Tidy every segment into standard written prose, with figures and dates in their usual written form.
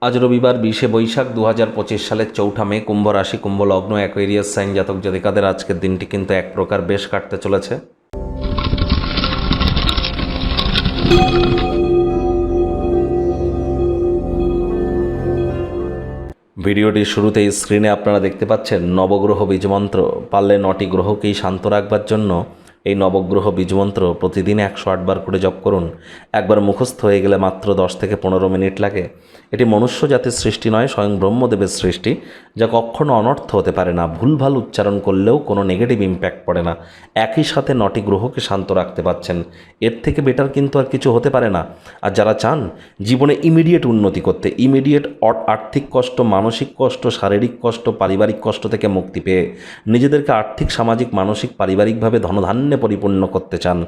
আজ রবিবার 20শে বৈশাখ 2025 সালের 4ঠা মে, কুম্ভ রাশি, কুম্ভ লগ্ন, অ্যাকুয়ারিয়াস সাইন জাতক জাতিকাদের আজকের দিনটি কিন্তু এক প্রকার বেশ কাটতে চলেছে। ভিডিওটির শুরুতেই স্ক্রিনে আপনারা দেখতে পাচ্ছেন নবগ্রহ বীজমন্ত্র। পারলে 9টি গ্রহকেই শান্ত রাখবার জন্য এই নবগ্রহ বীজমন্ত্র প্রতিদিন 108 বার করে জপ করুন। একবার মুখস্থ হয়ে গেলে মাত্র 10 থেকে 15 মিনিট লাগে। এটি মনুষ্য জাতির সৃষ্টি নয়, স্বয়ং ব্রহ্মদেবের সৃষ্টি, যা কখনো অনর্থ হতে পারে না। ভুলভাল উচ্চারণ করলেও কোনো নেগেটিভ ইম্প্যাক্ট পড়ে না। একই সাথে 9টি গ্রহকে শান্ত রাখতে পারছেন, এর থেকে বেটার কিন্তু আর কিছু হতে পারে না। আর যারা চান জীবনে ইমিডিয়েট উন্নতি করতে, ইমিডিয়েট আর্থিক কষ্ট, মানসিক কষ্ট, শারীরিক কষ্ট, পারিবারিক কষ্ট থেকে মুক্তি পেয়ে নিজেদেরকে আর্থিক, সামাজিক, মানসিক, পারিবারিকভাবে ধনধান্যে পরিপূর্ণ করতে চান,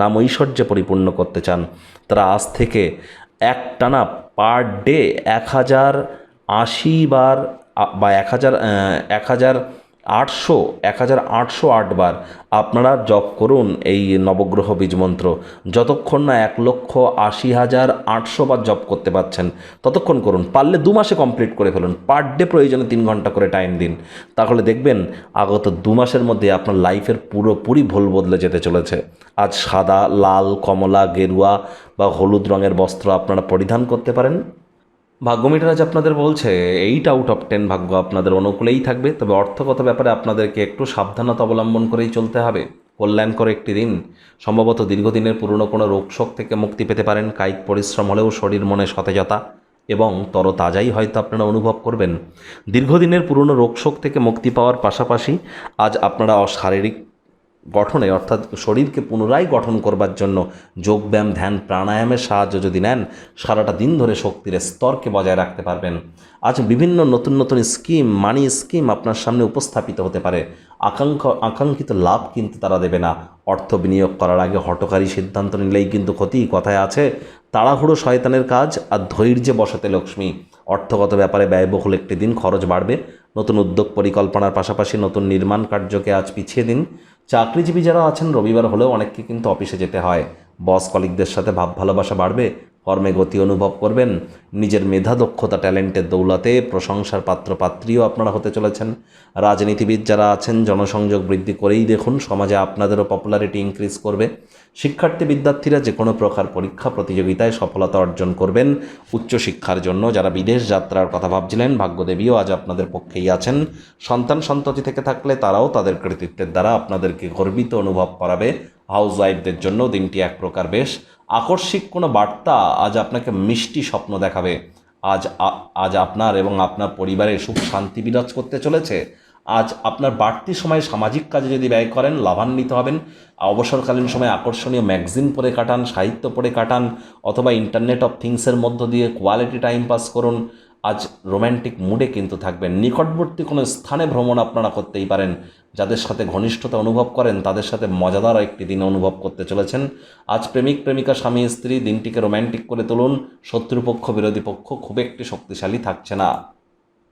নাম ঐশ্বর্যে পরিপূর্ণ করতে চান, তারা আজ থেকে একটানা পার ডে 1080 বার বা 1808 বার আপনারা জপ করুন এই নবগ্রহ বীজমন্ত্র। যতক্ষণ না 1,80,800 বার জপ করতে পারছেন ততক্ষণ করুন। পারলে 2 মাসে কমপ্লিট করে ফেলুন। পার ডে প্রয়োজনে 3 ঘন্টা করে টাইম দিন। তাহলে দেখবেন আগত 2 মাসের মধ্যে আপনার লাইফের পুরোপুরি ভুল বদলে যেতে চলেছে। আজ সাদা, লাল, কমলা, গেরুয়া বা হলুদ রঙের বস্ত্র আপনারা পরিধান করতে পারেন। ভাগ্যমিটার আজ আপনাদের বলছে 8 আউট অফ 10 ভাগ্য আপনাদের অনুকূলেই থাকবে। তবে অর্থগত ব্যাপারে আপনাদেরকে একটু সাবধানতা অবলম্বন করেই চলতে হবে। কল্যাণকর একটি দিন। সম্ভবত দীর্ঘদিনের পুরনো কোনো রোগশোক থেকে মুক্তি পেতে পারেন। কায়িক পরিশ্রম হলেও শরীর মনে সতেজতা এবং তরতাজাই হয়তো আপনারা অনুভব করবেন। দীর্ঘদিনের পুরনো রোগশোক থেকে মুক্তি পাওয়ার পাশাপাশি আজ আপনারা শারীরিক গঠনে, অর্থাৎ শরীরকে পুনরায় গঠন করবার জন্য যোগব্যায়াম, ধ্যান, প্রাণায়ামের সাহায্য যদি নেন, সারাটা দিন ধরে শক্তির স্তরকে বজায় রাখতে পারবেন। আজ বিভিন্ন নতুন নতুন স্কিম, মানি স্কিম আপনার সামনে উপস্থাপিত হতে পারে। আকাঙ্ক্ষিত লাভ কিন্তু তারা দেবে না। অর্থ বিনিয়োগ করার আগে হঠকারী সিদ্ধান্ত নিলেই কিন্তু ক্ষতি। কথায় আছে, তাড়াহুড়ো শয়তানের কাজ আর ধৈর্যে বসাতে লক্ষ্মী। অর্থগত ব্যাপারে ব্যয়বহুল একটি দিন, খরচ বাড়বে। নতুন উদ্যোগ পরিকল্পনার পাশাপাশি নতুন নির্মাণ কার্যকে আজ পিছিয়ে দিন। চাকরিজীবী যারা আছেন, রবিবার হলেও অনেককে কিন্তু অফিসে যেতে হয়। বস কলিগদের সাথে ভাব ভালোবাসা বাড়বে। কর্মে গতি অনুভব করবেন। নিজের মেধা, দক্ষতা, ট্যালেন্টের দৌলতে প্রশংসার পাত্রপাত্রীও আপনারা হতে চলেছেন। রাজনীতিবিদ যারা আছেন, জনসংযোগ বৃদ্ধি করেই দেখুন, সমাজে আপনাদেরও পপুলারিটি ইনক্রিজ করবে। শিক্ষার্থী বিদ্যার্থীরা যে কোনো প্রকার পরীক্ষা প্রতিযোগিতায় সফলতা অর্জন করবেন। উচ্চশিক্ষার জন্য যারা বিদেশ যাত্রার কথা ভাবছিলেন, ভাগ্যদেবীও আজ আপনাদের পক্ষেই আছেন। সন্তান সন্ততি থেকে থাকলে তারাও তাদের কৃতিত্বের দ্বারা আপনাদেরকে গর্বিত অনুভব করাবে। হাউস ওয়াইফদের জন্য দিনটি এক প্রকার বেশ আকস্মিক কোনো বার্তা আজ আপনাকে মিষ্টি স্বপ্ন দেখাবে। আজ আপনার এবং আপনার পরিবারের সুখ শান্তি বিরাজ করতে চলেছে। আজ আপনার বাড়তি সময় সামাজিক কাজে যদি ব্যয় করেন, লাভান্বিত হবেন। অবসরকালীন সময় আকর্ষণীয় ম্যাগাজিন পড়ে কাটান, সাহিত্য পড়ে কাটান, অথবা ইন্টারনেট অফ থিংসের মধ্য দিয়ে কোয়ালিটি টাইম পাস করুন। আজ রোম্যান্টিক মুডে কিন্তু থাকবেন। নিকটবর্তী কোনো স্থানে ভ্রমণ আপনারা করতেই পারেন। যাদের সাথে ঘনিষ্ঠতা অনুভব করেন তাদের সাথে মজাদার একটি দিন অনুভব করতে চলেছেন। আজ প্রেমিক প্রেমিকা, স্বামী স্ত্রী দিনটিকে রোম্যান্টিক করে তুলুন। শত্রুপক্ষ, বিরোধী পক্ষ খুব একটি শক্তিশালী থাকছে না।